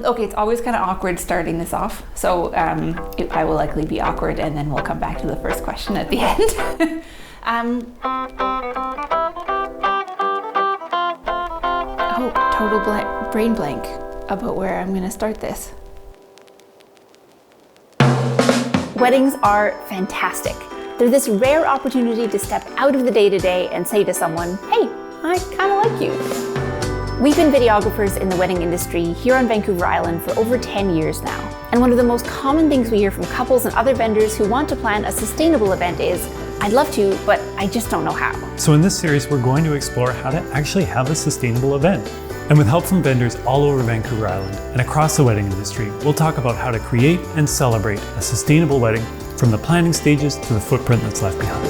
Okay, it's always kind of awkward starting this off, so I will likely be awkward, and then we'll come back to the first question at the end. Total brain blank about where I'm going to start this. Weddings are fantastic. They're this rare opportunity to step out of the day-to-day and say to someone, hey, I kind of like you. We've been videographers in the wedding industry here on Vancouver Island for over 10 years now. And one of the most common things we hear from couples and other vendors who want to plan a sustainable event is, I'd love to, but I just don't know how. So in this series, we're going to explore how to actually have a sustainable event. And with help from vendors all over Vancouver Island and across the wedding industry, we'll talk about how to create and celebrate a sustainable wedding from the planning stages to the footprint that's left behind.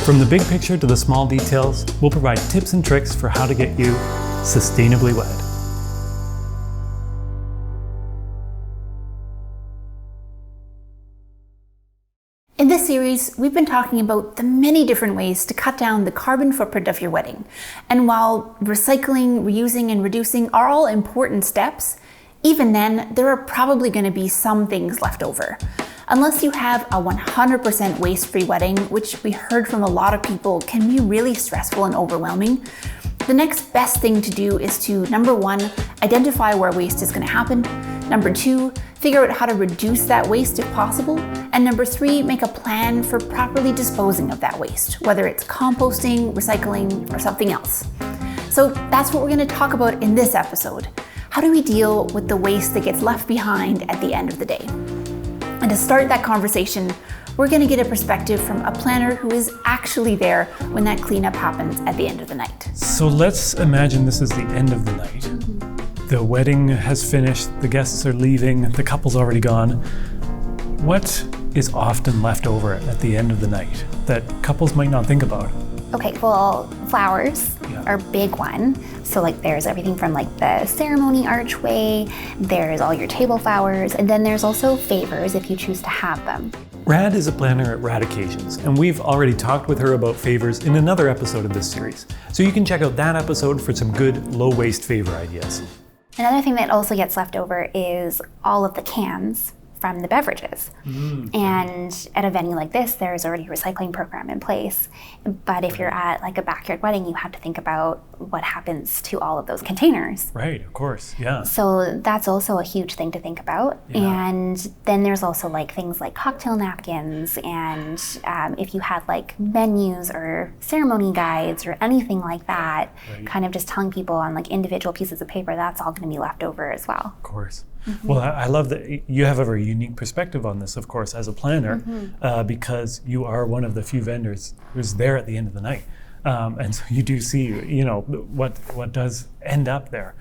From the big picture to the small details, we'll provide tips and tricks for how to get you sustainably wed. In this series, we've been talking about the many different ways to cut down the carbon footprint of your wedding. And while recycling, reusing, and reducing are all important steps, even then, there are probably going to be some things left over. Unless you have a 100% waste-free wedding, which we heard from a lot of people can be really stressful and overwhelming, the next best thing to do is to, number one, identify where waste is going to happen. Number two, figure out how to reduce that waste if possible. And number three, make a plan for properly disposing of that waste, whether it's composting, recycling, or something else. So that's what we're going to talk about in this episode. How do we deal with the waste that gets left behind at the end of the day? And to start that conversation, we're going to get a perspective from a planner who is actually there when that cleanup happens at the end of the night. So let's imagine this is the end of the night. The wedding has finished, the guests are leaving, the couple's already gone. What is often left over at the end of the night that couples might not think about? Okay, well, flowers are a big one. So like there's everything from like the ceremony archway, there's all your table flowers, and then there's also favors if you choose to have them. Rad is a planner at Rad Occasions, and we've already talked with her about favors in another episode of this series. So you can check out that episode for some good low-waste favor ideas. Another thing that also gets left over is all of the cans from the beverages. And at a venue like this, there's already a recycling program in place. But if you're at like a backyard wedding, you have to think about what happens to all of those containers. Right, of course, yeah. So that's also a huge thing to think about. Yeah. And then there's also like things like cocktail napkins, and if you had like menus or ceremony guides or anything like that, kind of just telling people on like individual pieces of paper, that's all going to be left over as well. Of course. Well, I love that you have a very unique perspective on this, of course, as a planner, because you are one of the few vendors who's there at the end of the night. And so you do see, you know, what does end up there.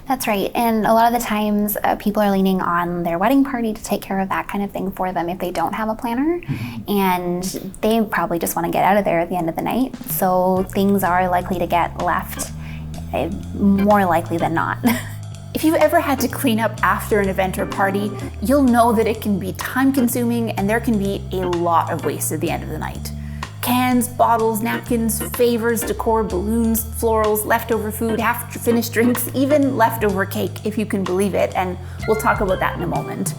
That's right. And a lot of the times people are leaning on their wedding party to take care of that kind of thing for them if they don't have a planner. And they probably just want to get out of there at the end of the night. So things are likely to get left, more likely than not. If you've ever had to clean up after an event or party, you'll know that it can be time-consuming and there can be a lot of waste at the end of the night. Cans, bottles, napkins, favors, decor, balloons, florals, leftover food, half-finished drinks, even leftover cake, if you can believe it, and we'll talk about that in a moment.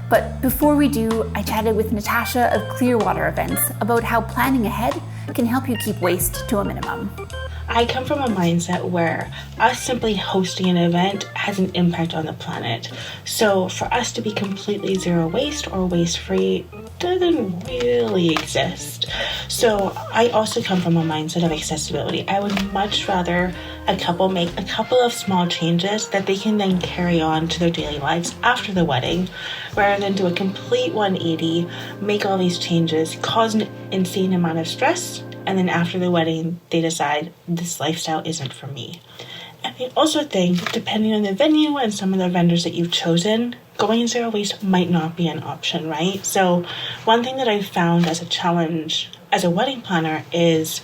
But before we do, I chatted with Natasha of Clearwater Events about how planning ahead can help you keep waste to a minimum. I come from a mindset where us simply hosting an event has an impact on the planet. So for us to be completely zero waste or waste-free doesn't really exist. So I also come from a mindset of accessibility. I would much rather a couple make a couple of small changes that they can then carry on to their daily lives after the wedding, rather than do a complete 180, make all these changes, cause an insane amount of stress, and then after the wedding, they decide this lifestyle isn't for me. And I also think, depending on the venue and some of the vendors that you've chosen, going zero waste might not be an option, right? So one thing that I've found as a challenge as a wedding planner is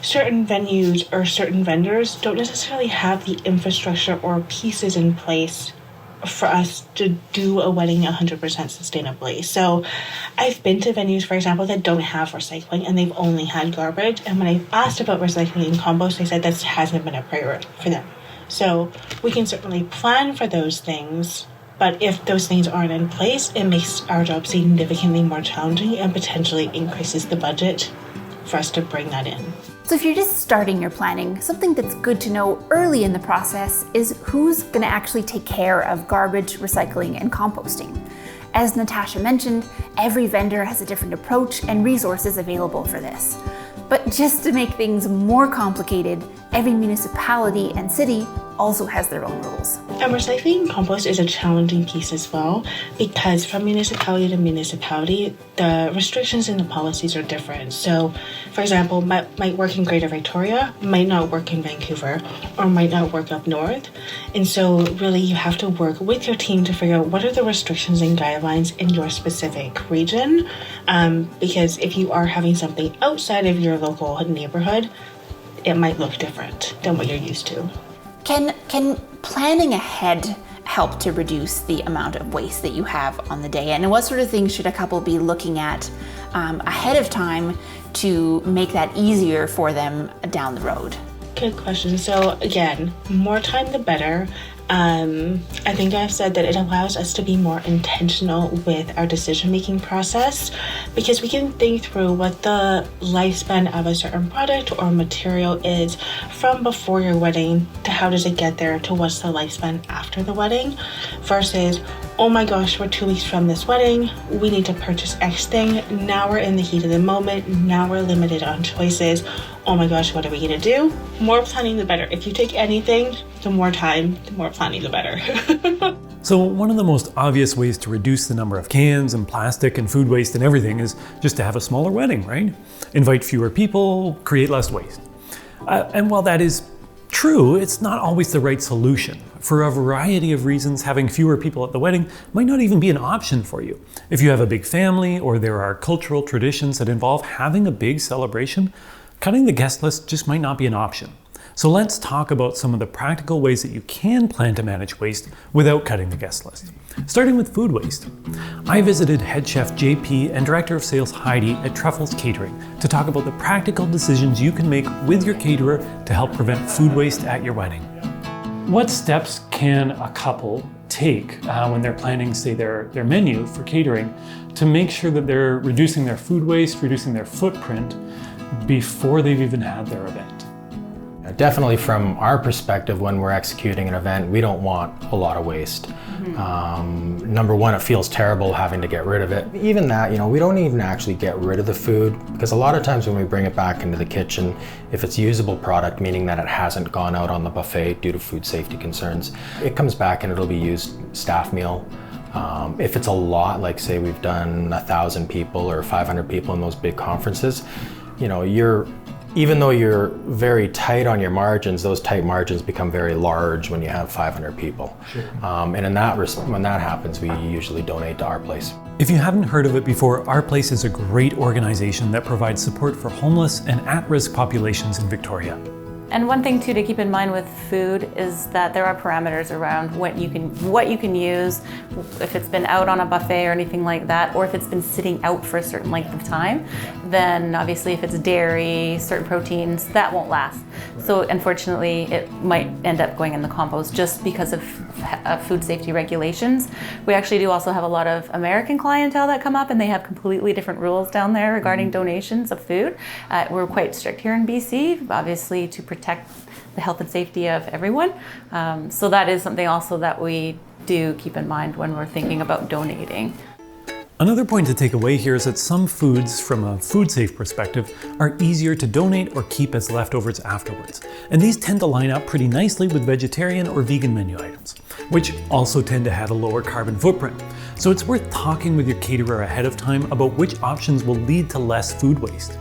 certain venues or certain vendors don't necessarily have the infrastructure or pieces in place for us to do a wedding 100% sustainably. So I've been to venues, for example, that don't have recycling and they've only had garbage. And when I've asked about recycling and compost, they said that hasn't been a priority for them. So we can certainly plan for those things, but if those things aren't in place, it makes our job significantly more challenging and potentially increases the budget for us to bring that in. So if you're just starting your planning, something that's good to know early in the process is who's going to actually take care of garbage, recycling, and composting. As Natasha mentioned, every vendor has a different approach and resources available for this. But just to make things more complicated, every municipality and city also has their own rules. And recycling and compost is a challenging piece as well, because from municipality to municipality, the restrictions and the policies are different. So, for example, might work in Greater Victoria, might not work in Vancouver, or might not work up north. And so really you have to work with your team to figure out what are the restrictions and guidelines in your specific region, because if you are having something outside of your local neighborhood, it might look different than what you're used to. Can planning ahead help to reduce the amount of waste that you have on the day? And what sort of things should a couple be looking at ahead of time to make that easier for them down the road? Good question. So again, more time the better. I think I've said that it allows us to be more intentional with our decision-making process, because we can think through what the lifespan of a certain product or material is from before your wedding to how does it get there to what's the lifespan after the wedding, versus, oh my gosh, we're 2 weeks from this wedding, we need to purchase X thing, now we're in the heat of the moment, now we're limited on choices, oh my gosh, what are we gonna do? More planning the better. If you take anything, the more time, the more planning the better. So one of the most obvious ways to reduce the number of cans and plastic and food waste and everything is just to have a smaller wedding, right? Invite fewer people, create less waste. And while that is true, it's not always the right solution. For a variety of reasons, having fewer people at the wedding might not even be an option for you. If you have a big family or there are cultural traditions that involve having a big celebration, cutting the guest list just might not be an option. So let's talk about some of the practical ways that you can plan to manage waste without cutting the guest list. Starting with food waste. I visited head chef JP and director of sales Heidi at Truffles Catering to talk about the practical decisions you can make with your caterer to help prevent food waste at your wedding. What steps can a couple take when they're planning, say, their menu for catering to make sure that they're reducing their food waste, reducing their footprint before they've even had their event? Definitely from our perspective, when we're executing an event, we don't want a lot of waste. Number one, it feels terrible having to get rid of it. Even that, we don't even actually get rid of the food, because a lot of times when we bring it back into the kitchen, if it's usable product, meaning that it hasn't gone out on the buffet due to food safety concerns, it comes back and it'll be used staff meal. If it's a lot, like say we've done 1,000 people or 500 people in those big conferences, even though you're very tight on your margins, those tight margins become very large when you have 500 people. Sure. And when that happens, we usually donate to Our Place. If you haven't heard of it before, Our Place is a great organization that provides support for homeless and at-risk populations in Victoria. And one thing too to keep in mind with food is that there are parameters around what you can use, if it's been out on a buffet or anything like that, or if it's been sitting out for a certain length of time. Then obviously if it's dairy, certain proteins, that won't last. So unfortunately it might end up going in the compost just because of food safety regulations. We actually do also have a lot of American clientele that come up, and they have completely different rules down there regarding donations of food. We're quite strict here in BC, obviously to protect the health and safety of everyone. So that is something also that we do keep in mind when we're thinking about donating. Another point to take away here is that some foods, from a food safe perspective, are easier to donate or keep as leftovers afterwards. And these tend to line up pretty nicely with vegetarian or vegan menu items, which also tend to have a lower carbon footprint. So it's worth talking with your caterer ahead of time about which options will lead to less food waste.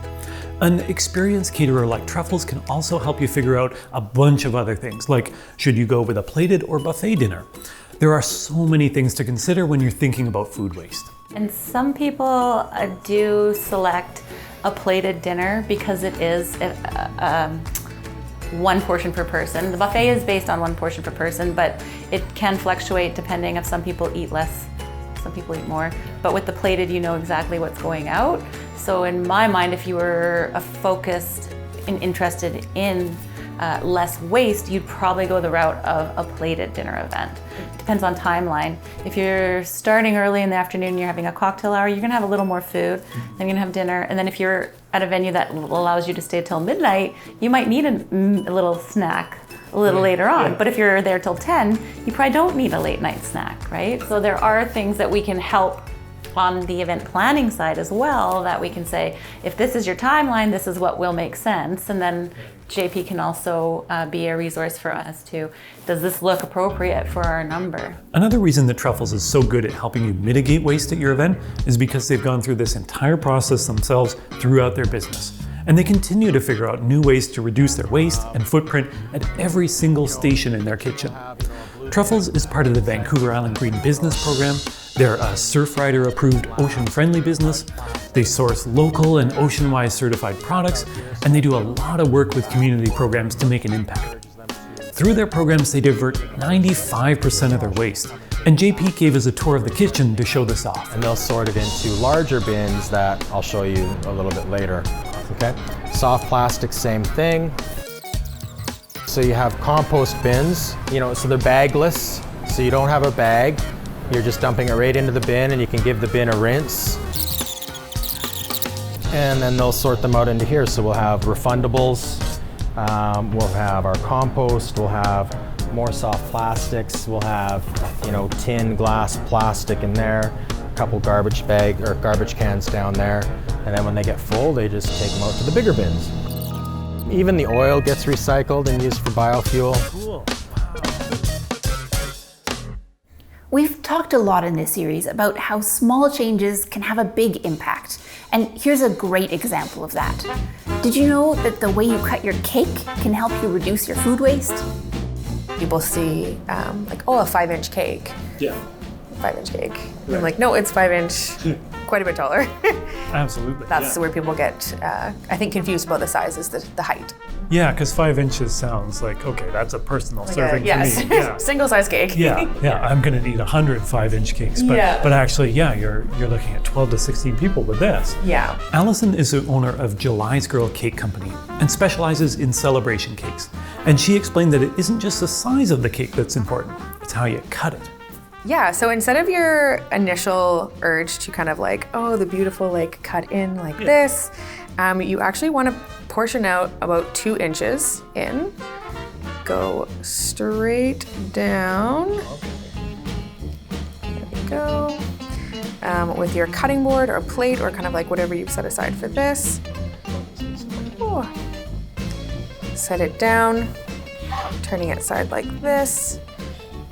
An experienced caterer like Truffles can also help you figure out a bunch of other things, like should you go with a plated or buffet dinner? There are so many things to consider when you're thinking about food waste. And some people do select a plated dinner because it is one portion per person. The buffet is based on one portion per person, but it can fluctuate depending if some people eat less, some people eat more. But with the plated, you know exactly what's going out. So in my mind, if you were focused and interested in less waste, you'd probably go the route of a plated dinner event. Depends on timeline. If you're starting early in the afternoon, you're having a cocktail hour, you're gonna have a little more food, then you're gonna have dinner, and then if you're at a venue that allows you to stay till midnight, you might need a little snack a little later on. But if you're there till 10, you probably don't need a late night snack, right? So there are things that we can help on the event planning side as well, that we can say, if this is your timeline, this is what will make sense. And then JP can also be a resource for us too. Does this look appropriate for our number? Another reason that Truffles is so good at helping you mitigate waste at your event is because they've gone through this entire process themselves throughout their business. And they continue to figure out new ways to reduce their waste and footprint at every single station in their kitchen. Truffles is part of the Vancouver Island Green Business Program. They're a Surfrider approved ocean-friendly business. They source local and OceanWise certified products, and they do a lot of work with community programs to make an impact. Through their programs, they divert 95% of their waste. And JP gave us a tour of the kitchen to show this off. And they'll sort it into larger bins that I'll show you a little bit later. Okay? Soft plastic, same thing. So you have compost bins, so they're bagless, so you don't have a bag. You're just dumping it right into the bin, and you can give the bin a rinse. And then they'll sort them out into here. So we'll have refundables, we'll have our compost, we'll have more soft plastics, we'll have, tin, glass, plastic in there, a couple garbage cans down there. And then when they get full, they just take them out to the bigger bins. Even the oil gets recycled and used for biofuel. Cool. We've talked a lot in this series about how small changes can have a big impact. And here's a great example of that. Did you know that the way you cut your cake can help you reduce your food waste? People see a 5-inch cake. Yeah. 5-inch cake. Right. I'm like, no, it's 5-inch, quite a bit taller. Absolutely. That's where people get, I think, confused about the size is the height. Yeah, because 5 inches sounds like, okay, that's a personal serving yes. for me. Yeah. Single size cake. Yeah, I'm gonna need 100 5-inch cakes. But actually, you're looking at 12 to 16 people with this. Yeah. Allison is the owner of July's Girl Cake Company and specializes in celebration cakes. And she explained that it isn't just the size of the cake that's important, it's how you cut it. Yeah, so instead of your initial urge to kind of the beautiful cut in this, you actually want to portion out about 2 inches in, go straight down, there we go, with your cutting board or plate or kind of whatever you've set aside for this. Ooh. Set it down, turning it side like this.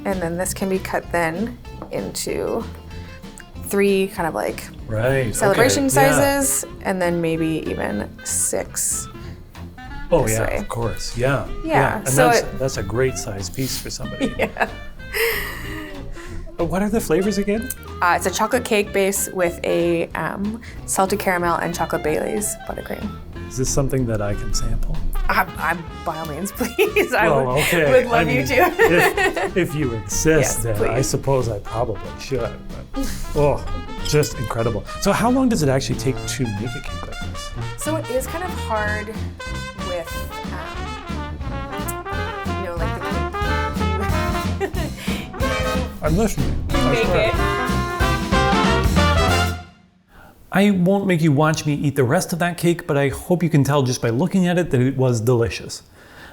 And then this can be cut then into 3 kind of celebration sizes, and then maybe even 6. Oh this yeah, way. of course, yeah. And so that's a great size piece for somebody. Yeah. What are the flavors again? It's a chocolate cake base with a salted caramel and chocolate Bailey's buttercream. Is this something that I can sample? I'm by all means, please. I Well, okay. would love you to. if you insist, Yes, then I please. suppose I probably should. But, just incredible. So how long does it actually take to make a cake like this? So it is kind of hard with, the cake. I'm listening. Make it. I won't make you watch me eat the rest of that cake, but I hope you can tell just by looking at it that it was delicious.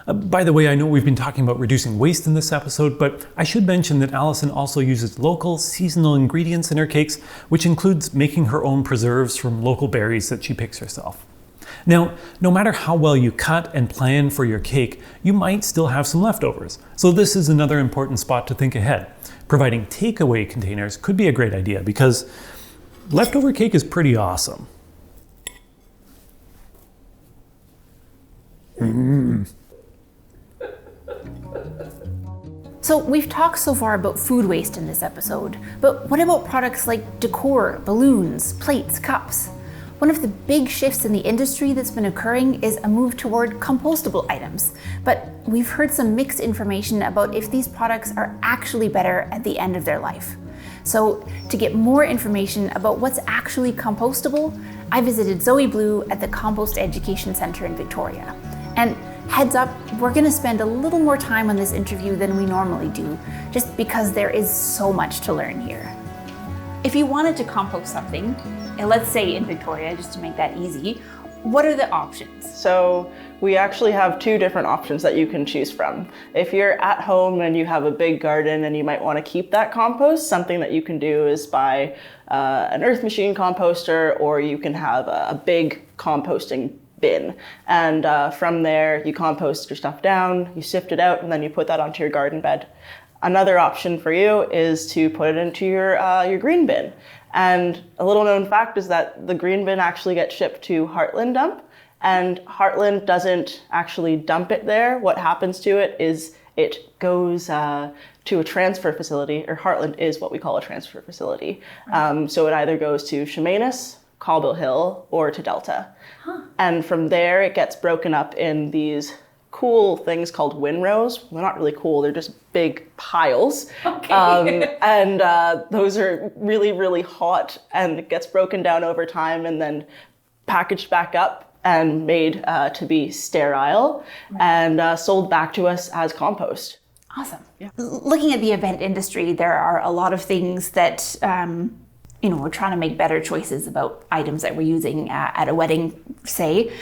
By the way, I know we've been talking about reducing waste in this episode, but I should mention that Allison also uses local, seasonal ingredients in her cakes, which includes making her own preserves from local berries that she picks herself. Now, no matter how well you cut and plan for your cake, you might still have some leftovers. So this is another important spot to think ahead. Providing takeaway containers could be a great idea because leftover cake is pretty awesome. So we've talked so far about food waste in this episode, but what about products like decor, balloons, plates, cups? One of the big shifts in the industry that's been occurring is a move toward compostable items, but we've heard some mixed information about if these products are actually better at the end of their life. So to get more information about what's actually compostable, I visited Zoe Blue at the Compost Education Centre in Victoria. And heads up, we're gonna spend a little more time on this interview than we normally do, just because there is so much to learn here. If you wanted to compost something, and let's say in Victoria, just to make that easy, what are the options? So we actually have 2 different options that you can choose from. If you're at home and you have a big garden and you might want to keep that compost, something that you can do is buy an Earth Machine composter, or you can have a big composting bin. And from there, you compost your stuff down, you sift it out, and then you put that onto your garden bed. Another option for you is to put it into your green bin. And a little known fact is that the green bin actually gets shipped to Heartland Dump, and Heartland doesn't actually dump it there. What happens to it is it goes to a transfer facility, or Heartland is what we call a transfer facility. So it either goes to Chemainus, Cobble Hill, or to Delta. And from there it gets broken up in these cool things called windrows. They're not really cool, they're just big piles. Okay. And those are really, really hot, and it gets broken down over time and then packaged back up and made to be sterile and sold back to us as compost. Awesome. Yeah. Looking at the event industry, there are a lot of things that we're trying to make better choices about items that we're using at a wedding, say.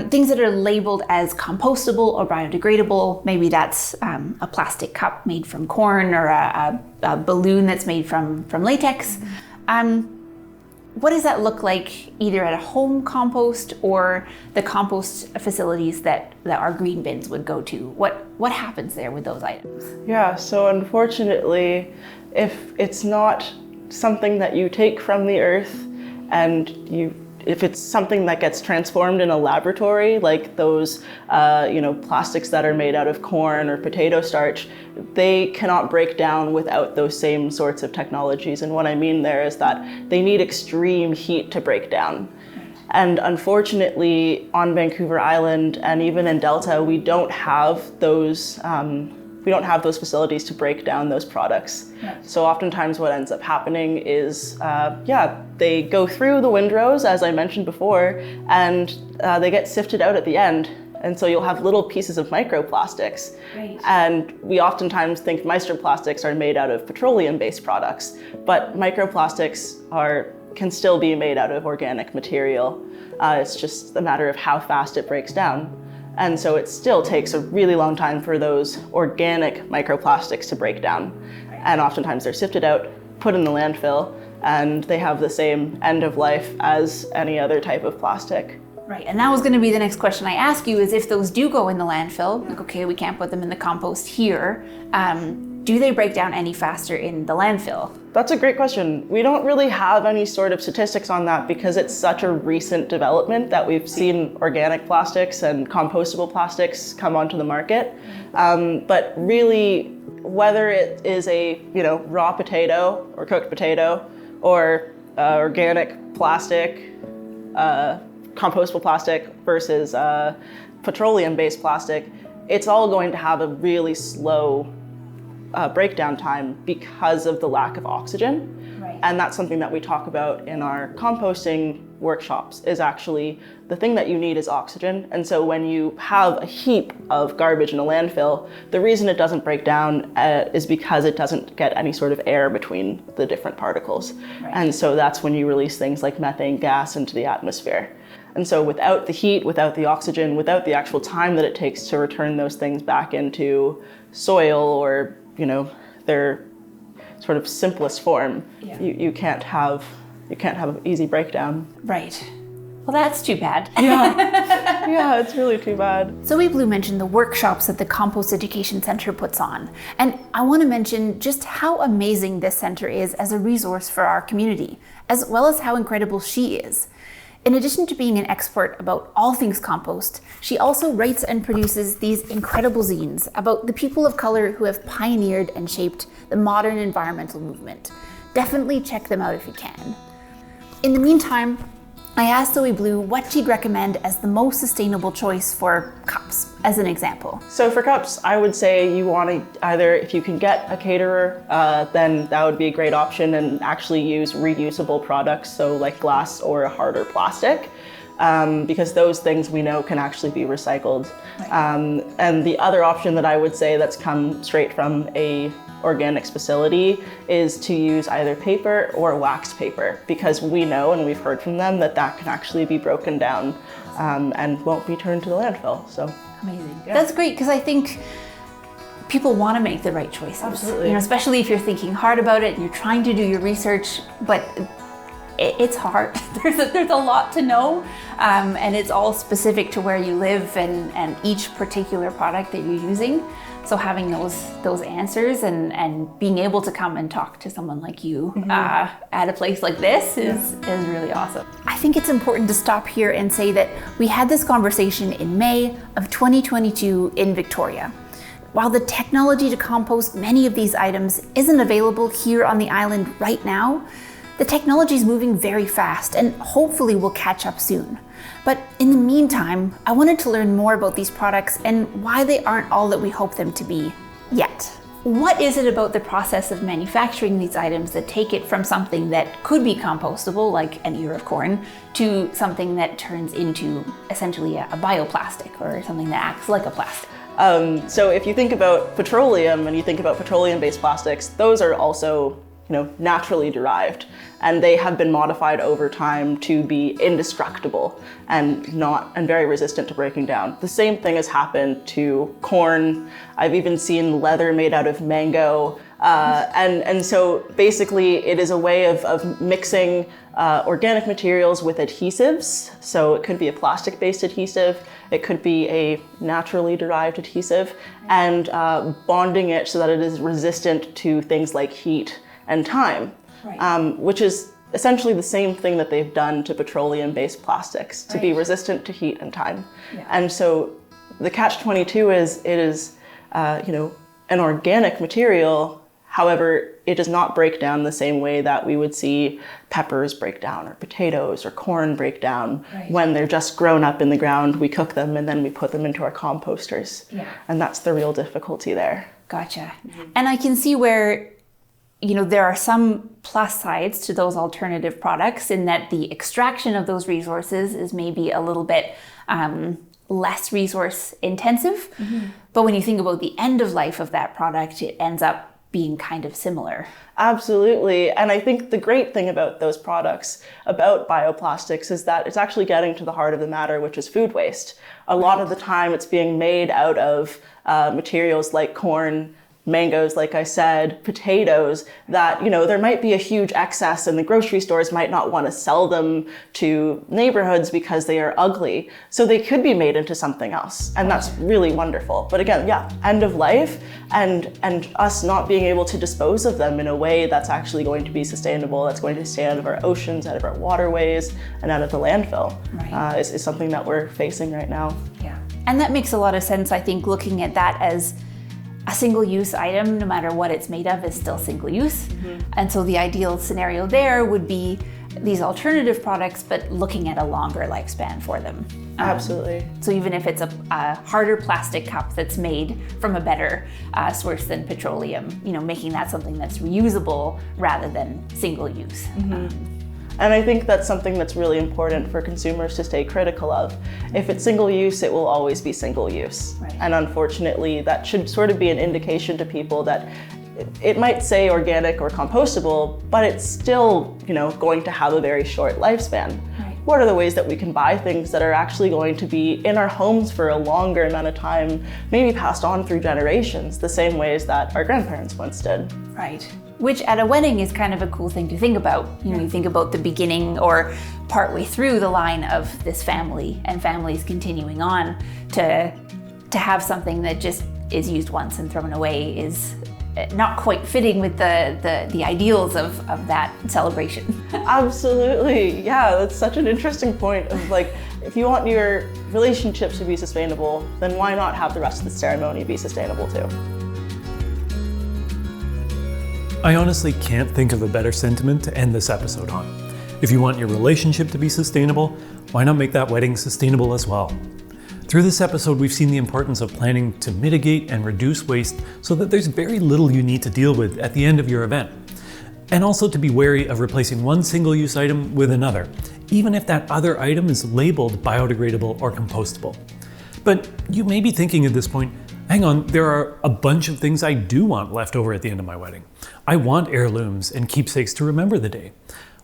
Things that are labeled as compostable or biodegradable, maybe that's a plastic cup made from corn, or a balloon that's made from latex. What does that look like either at a home compost or the compost facilities that our green bins would go to? What happens there with those items? Yeah, so unfortunately, if it's not something that you take from the earth, and if it's something that gets transformed in a laboratory, like those plastics that are made out of corn or potato starch, they cannot break down without those same sorts of technologies. And what I mean there is that they need extreme heat to break down. And unfortunately, on Vancouver Island and even in Delta, we don't have those facilities to break down those products. Right. So oftentimes what ends up happening is, they go through the windrows, as I mentioned before, and they get sifted out at the end. And so you'll have little pieces of microplastics. Right. And we oftentimes think microplastics are made out of petroleum-based products, but microplastics can still be made out of organic material. It's just a matter of how fast it breaks down. And so it still takes a really long time for those organic microplastics to break down. And oftentimes they're sifted out, put in the landfill, and they have the same end of life as any other type of plastic. Right, and that was going to be the next question I ask you, is if those do go in the landfill, like, okay, we can't put them in the compost here, do they break down any faster in the landfill? That's a great question. We don't really have any sort of statistics on that because it's such a recent development that we've seen organic plastics and compostable plastics come onto the market. But really, whether it is a raw potato or cooked potato or organic plastic, compostable plastic versus petroleum-based plastic, it's all going to have a really slow breakdown time because of the lack of oxygen. Right. And that's something that we talk about in our composting workshops, is actually the thing that you need is oxygen. And so when you have a heap of garbage in a landfill, the reason it doesn't break down is because it doesn't get any sort of air between the different particles. Right. And so that's when you release things like methane gas into the atmosphere. And so without the heat, without the oxygen, without the actual time that it takes to return those things back into soil or their sort of simplest form, you can't have an easy breakdown. Right. Well, that's too bad. Yeah, it's really too bad. Zoe Blue mentioned the workshops that the Compost Education Centre puts on. And I want to mention just how amazing this centre is as a resource for our community, as well as how incredible she is. In addition to being an expert about all things compost, she also writes and produces these incredible zines about the people of color who have pioneered and shaped the modern environmental movement. Definitely check them out if you can. In the meantime, I asked Zoe Blue what she'd recommend as the most sustainable choice for cups, as an example. So for cups, I would say you want to either, if you can get a caterer, then that would be a great option, and actually use reusable products, so like glass or a harder plastic, because those things we know can actually be recycled. And the other option that I would say that's come straight from a organics facility is to use either paper or wax paper, because we know and we've heard from them that that can actually be broken down and won't be turned to the landfill. So amazing. Yeah. That's great, because I think people want to make the right choices. Absolutely. You know, especially if you're thinking hard about it and you're trying to do your research, but it's hard. There's a lot to know, and it's all specific to where you live and each particular product that you're using. So having those answers and being able to come and talk to someone like you at a place like this is really awesome. I think it's important to stop here and say that we had this conversation in May of 2022 in Victoria. While the technology to compost many of these items isn't available here on the island right now, the technology is moving very fast and hopefully will catch up soon. But in the meantime, I wanted to learn more about these products and why they aren't all that we hope them to be yet. What is it about the process of manufacturing these items that take it from something that could be compostable, like an ear of corn, to something that turns into essentially a bioplastic or something that acts like a plastic? So if you think about petroleum and you think about petroleum-based plastics, those are also naturally derived, and they have been modified over time to be indestructible and very resistant to breaking down. The same thing has happened to corn. I've even seen leather made out of mango. And so basically it is a way of mixing organic materials with adhesives. So it could be a plastic-based adhesive, it could be a naturally derived adhesive, and bonding it so that it is resistant to things like heat and time, which is essentially the same thing that they've done to petroleum-based plastics, to be resistant to heat and time. And so the catch-22 is it is an organic material. However, it does not break down the same way that we would see peppers break down or potatoes or corn break down when they're just grown up in the ground. We cook them and then we put them into our composters. And that's the real difficulty there. Gotcha. And I can see where there are some plus sides to those alternative products in that the extraction of those resources is maybe a little bit less resource intensive. But when you think about the end of life of that product, it ends up being kind of similar. Absolutely. And I think the great thing about those products, about bioplastics, is that it's actually getting to the heart of the matter, which is food waste. A lot of the time it's being made out of materials like corn, mangoes, like I said, potatoes, that, there might be a huge excess and the grocery stores might not want to sell them to neighborhoods because they are ugly. So they could be made into something else. And that's really wonderful. But again, end of life and us not being able to dispose of them in a way that's actually going to be sustainable, that's going to stay out of our oceans, out of our waterways, and out of the landfill is something that we're facing right now. Yeah. And that makes a lot of sense, I think, looking at that as a single-use item, no matter what it's made of, is still single-use. And so the ideal scenario there would be these alternative products, but looking at a longer lifespan for them. Absolutely. So even if it's a harder plastic cup that's made from a better source than petroleum, making that something that's reusable rather than single-use. And I think that's something that's really important for consumers to stay critical of. If it's single use, it will always be single use. And unfortunately, that should sort of be an indication to people that it might say organic or compostable, but it's still, going to have a very short lifespan. What are the ways that we can buy things that are actually going to be in our homes for a longer amount of time, maybe passed on through generations, the same ways that our grandparents once did? Right. Which at a wedding is kind of a cool thing to think about. You think about the beginning or partway through the line of this family and families continuing on to have something that just is used once and thrown away is not quite fitting with the ideals of that celebration. Absolutely. Yeah, that's such an interesting point of if you want your relationships to be sustainable, then why not have the rest of the ceremony be sustainable too? I honestly can't think of a better sentiment to end this episode on. If you want your relationship to be sustainable, why not make that wedding sustainable as well? Through this episode, we've seen the importance of planning to mitigate and reduce waste so that there's very little you need to deal with at the end of your event. And also to be wary of replacing one single-use item with another, even if that other item is labeled biodegradable or compostable. But you may be thinking at this point, hang on, there are a bunch of things I do want left over at the end of my wedding. I want heirlooms and keepsakes to remember the day.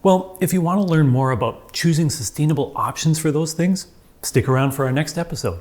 Well, if you want to learn more about choosing sustainable options for those things, stick around for our next episode.